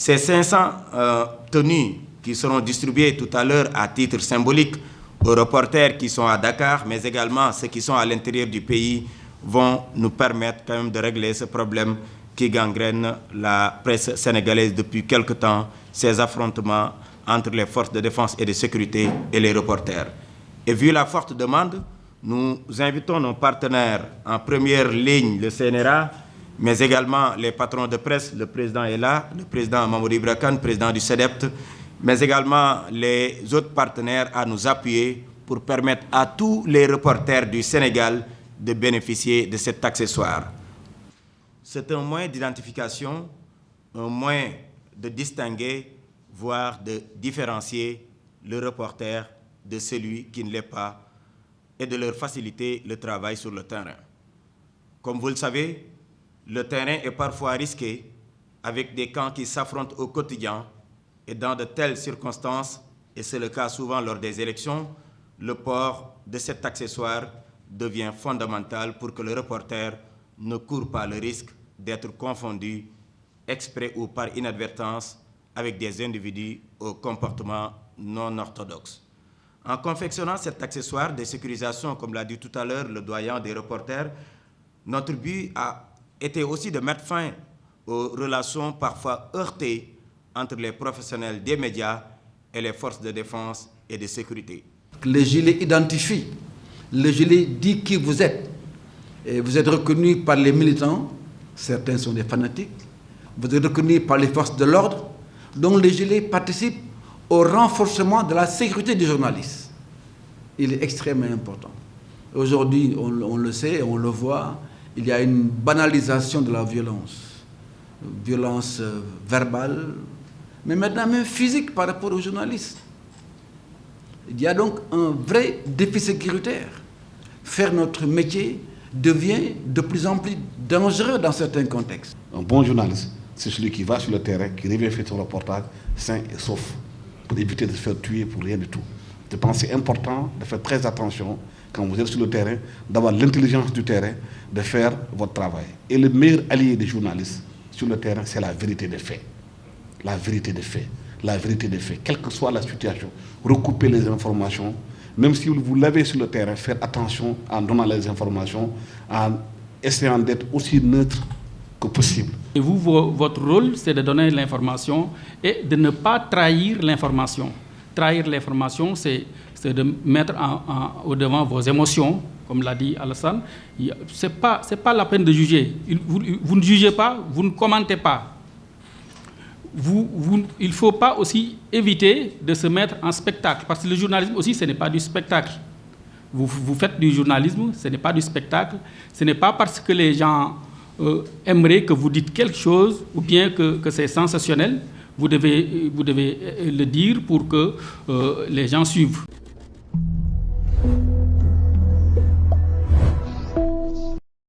Ces 500 tenues qui seront distribuées tout à l'heure à titre symbolique aux reporters qui sont à Dakar, mais également ceux qui sont à l'intérieur du pays, vont nous permettre quand même de régler ce problème qui gangrène la presse sénégalaise depuis quelque temps, ces affrontements entre les forces de défense et de sécurité et les reporters. Et vu la forte demande, nous invitons nos partenaires en première ligne, le CNRA, mais également les patrons de presse, le président est là, le président Mamoudou Ibra Kane, président du CEDEPT, mais également les autres partenaires à nous appuyer pour permettre à tous les reporters du Sénégal de bénéficier de cet accessoire. C'est un moyen d'identification, un moyen de distinguer, voire de différencier le reporter de celui qui ne l'est pas et de leur faciliter le travail sur le terrain. Comme vous le savez, le terrain est parfois risqué avec des camps qui s'affrontent au quotidien et dans de telles circonstances, et c'est le cas souvent lors des élections, le port de cet accessoire devient fondamental pour que le reporter ne court pas le risque d'être confondu, exprès ou par inadvertance, avec des individus au comportement non orthodoxe. En confectionnant cet accessoire de sécurisation, comme l'a dit tout à l'heure le doyen des reporters, notre but a été aussi de mettre fin aux relations parfois heurtées entre les professionnels des médias et les forces de défense et de sécurité. Le gilet identifie, le gilet dit qui vous êtes. Et vous êtes reconnu par les militants, certains sont des fanatiques, vous êtes reconnu par les forces de l'ordre, donc le gilet participe au renforcement de la sécurité des journalistes. Il est extrêmement important. Aujourd'hui, on le sait, on le voit, il y a une banalisation de la violence verbale, mais maintenant même physique par rapport aux journalistes. Il y a donc un vrai défi sécuritaire. Faire notre métier devient de plus en plus dangereux dans certains contextes. Un bon journaliste, c'est celui qui va sur le terrain, qui revient faire son reportage sain et sauf, pour éviter de se faire tuer pour rien du tout. Je pense que c'est important de faire très attention quand vous êtes sur le terrain, d'avoir l'intelligence du terrain, de faire votre travail. Et le meilleur allié des journalistes sur le terrain, c'est la vérité des faits. La vérité des faits. La vérité des faits. Quelle que soit la situation, recouper les informations, même si vous l'avez sur le terrain, faire attention en donnant les informations, en essayant d'être aussi neutre que possible. Et vous, votre rôle, c'est de donner l'information et de ne pas trahir l'information. Trahir l'information, c'est de mettre au-devant vos émotions, comme l'a dit Alassane. Ce n'est pas la peine de juger. Vous ne jugez pas, vous ne commentez pas. Il ne faut pas aussi éviter de se mettre en spectacle, parce que le journalisme aussi, ce n'est pas du spectacle. Vous faites du journalisme, ce n'est pas du spectacle. Ce n'est pas parce que les gens aimeraient que vous dites quelque chose ou bien que c'est sensationnel. Vous devez le dire pour que les gens suivent.